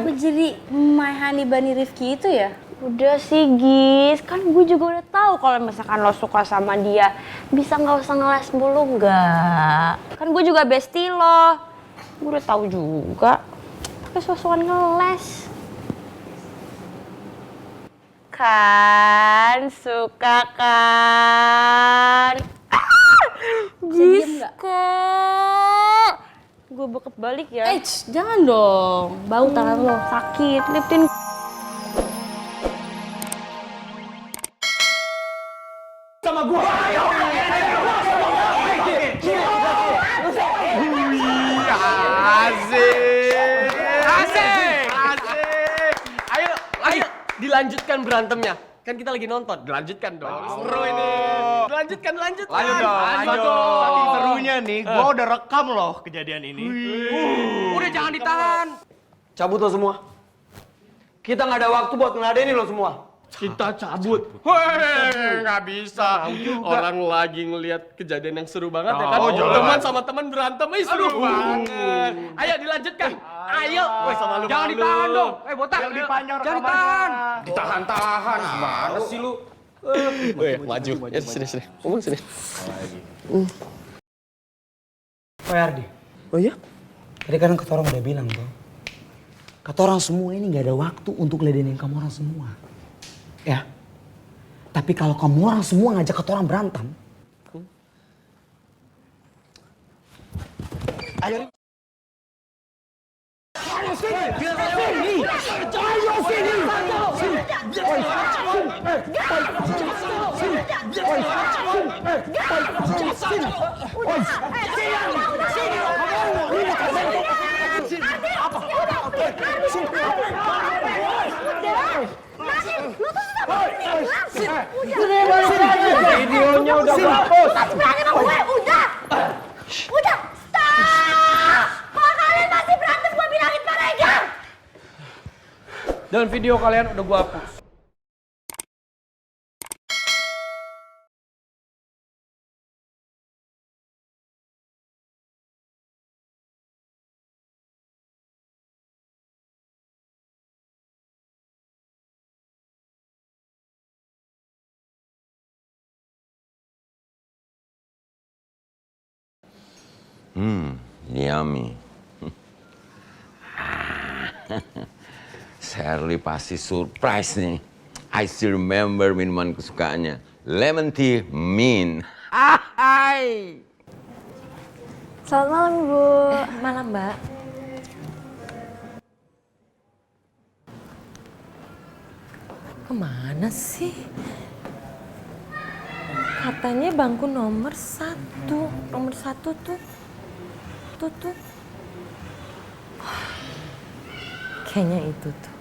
Kenapa jadi My Honey Bunny Rifki itu ya? Udah sih Gis, kan gue juga udah tahu kalau misalkan lo suka sama dia bisa nggak usah ngeles mulu nggak? Kan gue juga bestie lo, gue udah tahu juga. Tapi sosokan ngeles. Kan suka kan? Gis kok. Gue bekep balik ya. Jangan dong, bau tangan lo. Sakit, lipin. Sama gua. Asik. Ayo dilanjutkan berantemnya. Kan kita lagi nonton, dilanjutkan dong. Seru ini. Dilanjutkan. Lanjut dong. Saking serunya nih, gua udah rekam loh kejadian ini. Udah jangan ditahan. Cabut lo semua. Kita nggak ada waktu buat ngeladenin lo semua. Kita cabut. Hei, nggak bisa. Orang lagi ngelihat kejadian yang seru banget ya kan. Teman sama teman berantem, seru banget. Ayo dilanjutkan. Ayo. Jangan ditahan dong. Botak. Jangan ditahan. Ditahan-tahan. Gimana sih lu? Maju. Ya sini. Ngomong sini. Oh ya Ardi. Oh iya? Tadi kan kata orang udah bilang tuh. Kata orang semua ini gak ada waktu untuk ledenin kamu orang semua. Ya. Tapi kalau kamu orang semua ngajak kata orang berantem. Ayo. Videonya udah hapus. Masih berani sama gue, udah, stop. Kalau kalian masih berantem, gue bilangin Pak Regar. Dan video kalian udah gua hapus. Yummy. Shirley pasti surprise nih. I still remember minuman kesukaannya. Lemon tea mint. Hai. Selamat malam Bu. Malam Mbak. Kemana sih? Katanya bangku nomor 1. Nomor 1 tuh. Tuh. Kayaknya itu tuh.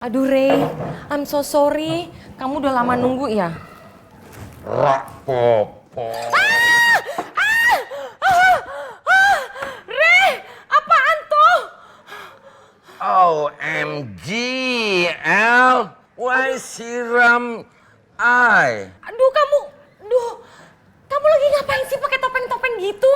Aduh Ray, I'm so sorry. Kamu udah lama nunggu ya? Ray, apaan tuh? OMG, Al. Why siram Aduh kamu lagi ngapain sih pakai topeng-topeng gitu?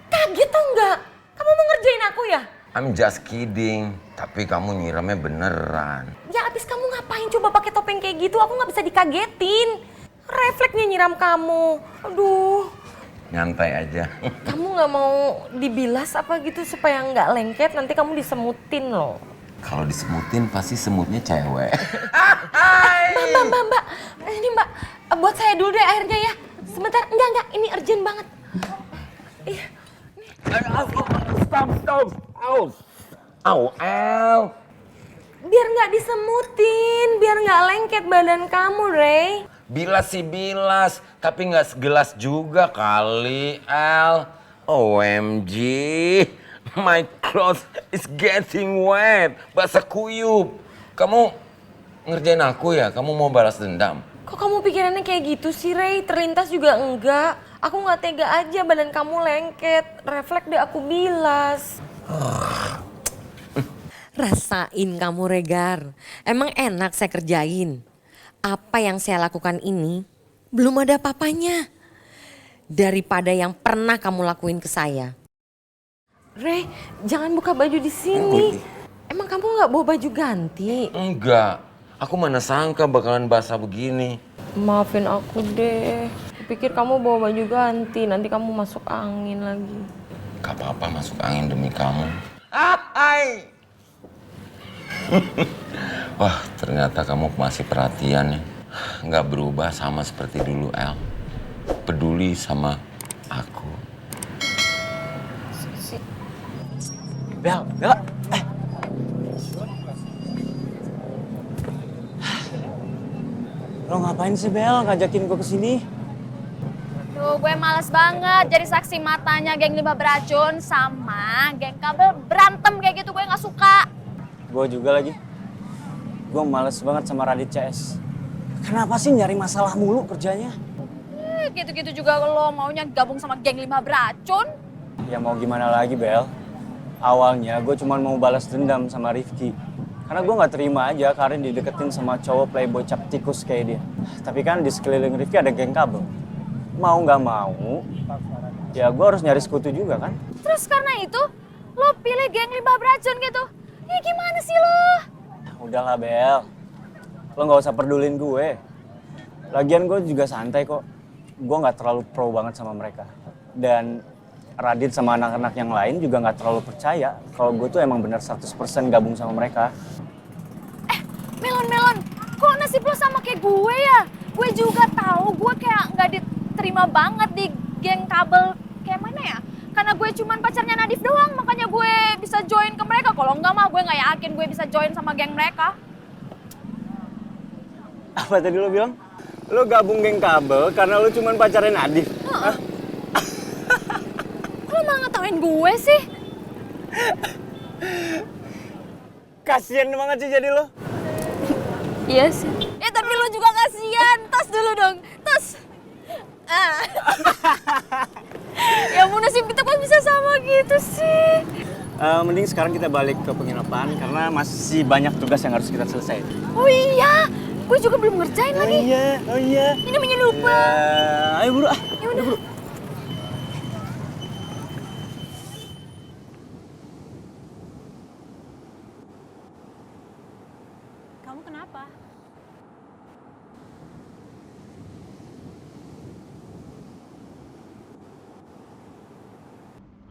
Kaget tau nggak? Kamu mau ngerjain aku ya? I'm just kidding. Tapi kamu nyiramnya beneran. Ya abis kamu ngapain coba pakai topeng kayak gitu? Aku nggak bisa dikagetin. Refleksnya nyiram kamu. Aduh. Nyantai aja. Kamu nggak mau dibilas apa gitu supaya nggak lengket? Nanti kamu disemutin loh. Kalau disemutin pasti semutnya cewek. Mbak. Ini Mbak, buat saya dulu deh airnya ya. Sebentar, enggak, ini urgent banget. Iya. Stop. Al. Biar nggak disemutin, biar nggak lengket badan kamu, Ray. Bilas sih bilas, tapi nggak segelas juga kali, Al. OMG, my clothes is getting wet, basah kuyup. Kamu ngerjain aku ya? Kamu mau balas dendam? Kok kamu pikirannya kayak gitu sih, Ray? Terlintas juga enggak. Aku nggak tega aja badan kamu lengket. Refleks deh aku bilas. Rasain kamu, Regar. Emang enak saya kerjain. Apa yang saya lakukan ini belum ada apa-apanya. daripada yang pernah kamu lakuin ke saya. Rey, jangan buka baju di sini. Emang kamu nggak bawa baju ganti? Enggak, aku mana sangka bakalan basah begini. Maafin aku deh. Kupikir kamu bawa baju ganti, nanti kamu masuk angin lagi. Gak apa-apa masuk angin demi kamu. Hai. Wah, ternyata kamu masih perhatian ya. Nggak berubah sama seperti dulu, El. Peduli sama aku. Bel, Bella. Lo ngapain sih Bel ngajakin gue kesini? Duh, gue males banget jadi saksi matanya geng 5 beracun sama geng kabel berantem kayak gitu, gue gak suka. Gue juga lagi. Gue males banget sama Radit CS. Kenapa sih nyari masalah mulu kerjanya? Gitu-gitu juga lo maunya gabung sama geng 5 beracun. Ya mau gimana lagi Bel? Awalnya gue cuma mau balas dendam sama Rifki. Karena gue gak terima aja Karin dideketin sama cowok playboy cap tikus kayak dia. Tapi kan di sekeliling Rifki ada geng kabel. Mau gak mau, ya gue harus nyari sekutu juga kan. Terus karena itu, lo pilih geng 5 beracun gitu. Ya gimana sih lo? Udahlah Bel, lo gak usah pedulin gue. Lagian gue juga santai kok. Gue gak terlalu pro banget sama mereka. Dan Radit sama anak-anak yang lain juga gak terlalu percaya kalau gue tuh emang bener 100% gabung sama mereka. Melon, kok nasib lo sama kayak gue ya? Gue juga tahu gue kayak nggak diterima banget di geng kabel kayak mana ya? Karena gue cuman pacarnya Nadif doang, makanya gue bisa join ke mereka. Kalau enggak mah gue nggak yakin gue bisa join sama geng mereka. Apa tadi lo bilang? Lo gabung geng kabel karena lo cuman pacarnya Nadif? Hah? Kok lo malah ngetawain gue sih? Kasian banget sih jadi lo. Iya sih. Tapi lo juga kasihan. Tos dulu dong. Tos. Ya ampun, nasib kita kok bisa sama gitu sih. Mending sekarang kita balik ke penginapan karena masih banyak tugas yang harus kita selesai. Oh iya, gue juga belum ngerjain lagi. Oh iya. Ini namanya lupa. Ya, ayo buru ah. Ya udah. Buru. Kamu kenapa?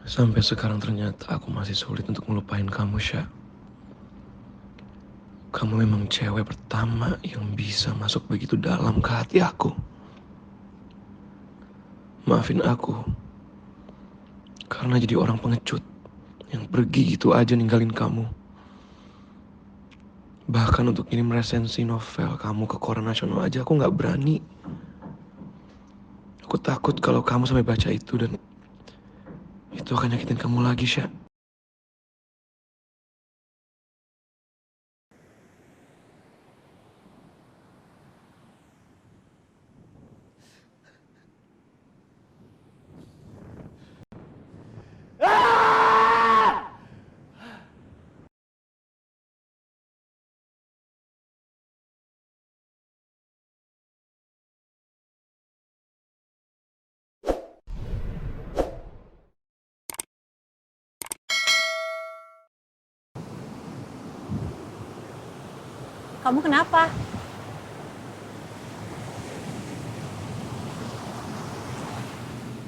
Sampai sekarang ternyata aku masih sulit untuk melupain kamu, Syah. Kamu memang cewek pertama yang bisa masuk begitu dalam ke hati aku. Maafin aku. Karena jadi orang pengecut yang pergi gitu aja ninggalin kamu. Bahkan untuk kirim resensi novel kamu ke koran nasional aja aku gak berani. Aku takut kalau kamu sampai baca itu dan itu akan nyakitin kamu lagi, Syah. Kamu kenapa?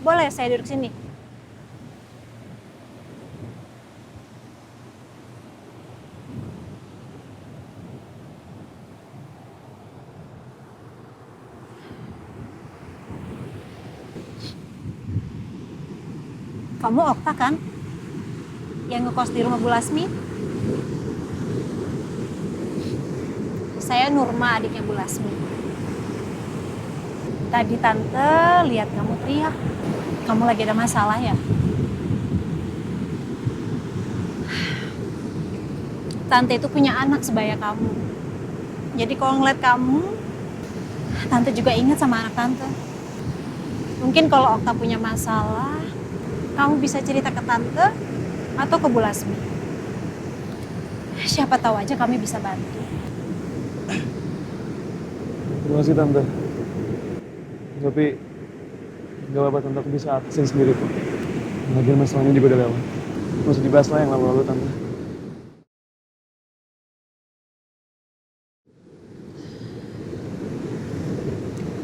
Boleh saya duduk sini? Kamu Okta kan? Yang ngekos di rumah Bu Lasmi? Saya Nurma, adiknya Bu Lasmi. Tadi Tante lihat kamu teriak. Kamu lagi ada masalah ya? Tante itu punya anak sebaya kamu. Jadi kalau ngeliat kamu, Tante juga ingat sama anak Tante. Mungkin kalau Okta punya masalah, kamu bisa cerita ke Tante atau ke Bu Lasmi. Siapa tahu aja kami bisa bantu. Terima kasih, Tante. Tapi Gak apa-apa tante, aku bisa atasin sendiri kok. Lagian masalahnya juga udah lewat. Gak usah dibahas lah yang lalu-lalu tante.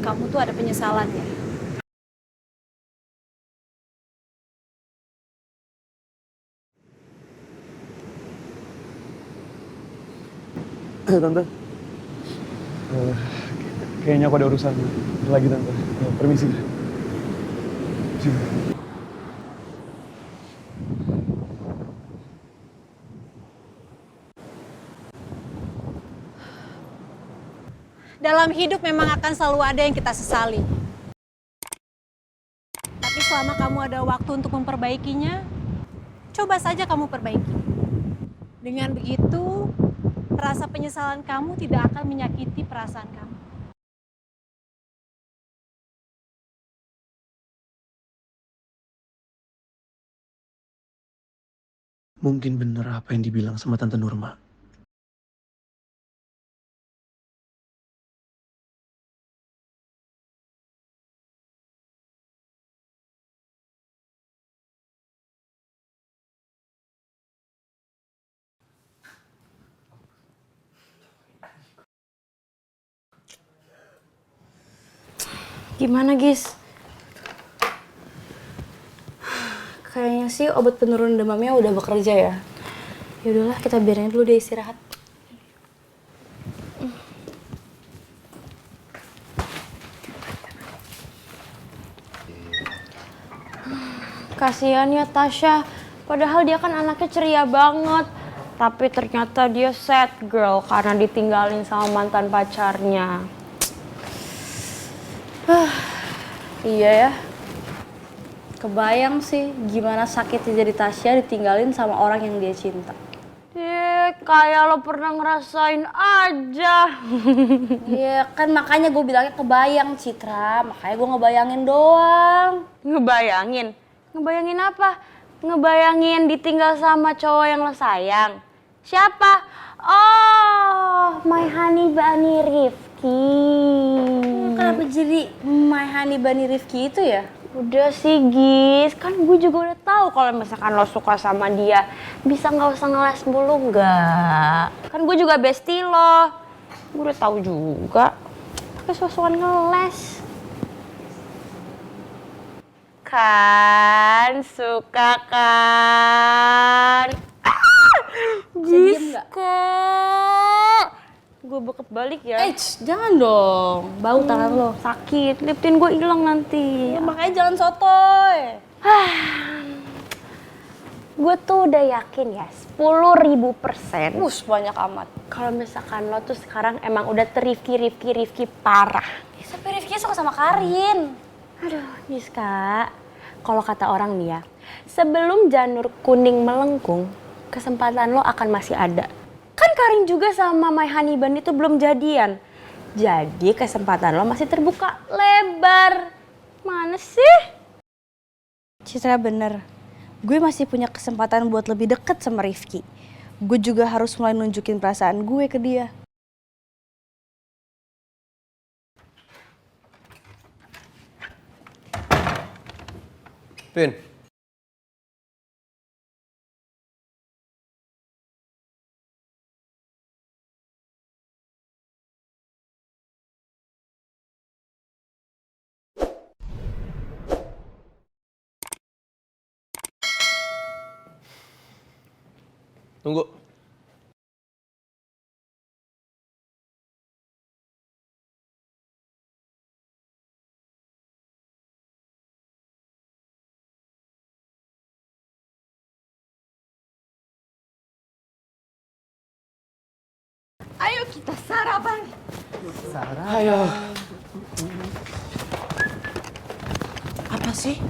Kamu tuh ada penyesalan ya? Tante, kayaknya aku ada urusan lagi tante. Permisi. Dalam hidup memang akan selalu ada yang kita sesali. Tapi selama kamu ada waktu untuk memperbaikinya, coba saja kamu perbaiki. Dengan begitu, rasa penyesalan kamu tidak akan menyakiti perasaan kamu. Mungkin bener apa yang dibilang sama Tante Nurma. Gimana, Gis? Kayaknya sih obat penurun demamnya udah bekerja ya. Yaudahlah, kita biarin dulu dia istirahat. Kasihan ya Tasya, padahal dia kan anaknya ceria banget. Tapi ternyata dia sad girl karena ditinggalin sama mantan pacarnya. Iya ya. Kebayang sih gimana sakitnya jadi Tasya ditinggalin sama orang yang dia cinta. Kayak lo pernah ngerasain aja. Iya kan makanya gue bilangnya kebayang Citra, makanya gue ngebayangin doang. Ngebayangin? Ngebayangin apa? Ngebayangin ditinggal sama cowok yang lo sayang. Siapa? Oh, my honey bunny Rifki. Kenapa jadi my honey bunny Rifki itu ya? Udah sih Gis, kan gue juga udah tahu kalau misalkan lo suka sama dia, bisa nggak usah ngeles mulu nggak? Kan gue juga bestie lo, gue udah tahu juga. Pakai sosokan ngeles. Kan suka kan? Gis kok? Gue bekep balik ya. Jangan dong, bau tangan lo. Sakit, liptin gue hilang nanti. Ya, makanya jangan sotoy. Gue tuh udah yakin ya, 10.000%. Banyak amat. Kalau misalkan lo tuh sekarang emang udah Rifki parah. Tapi Rifki suka sama Karin. Aduh, Giska, kalau kata orang nih ya, sebelum janur kuning melengkung, kesempatan lo akan masih ada. Kan Karin juga sama My Honey Bunny itu belum jadian. Jadi kesempatan lo masih terbuka lebar. Mana sih? Citra bener. Gue masih punya kesempatan buat lebih deket sama Rifki. Gue juga harus mulai nunjukin perasaan gue ke dia. Pin. Tunggu. Ayo kita sarapan. Ayo. Apa sih?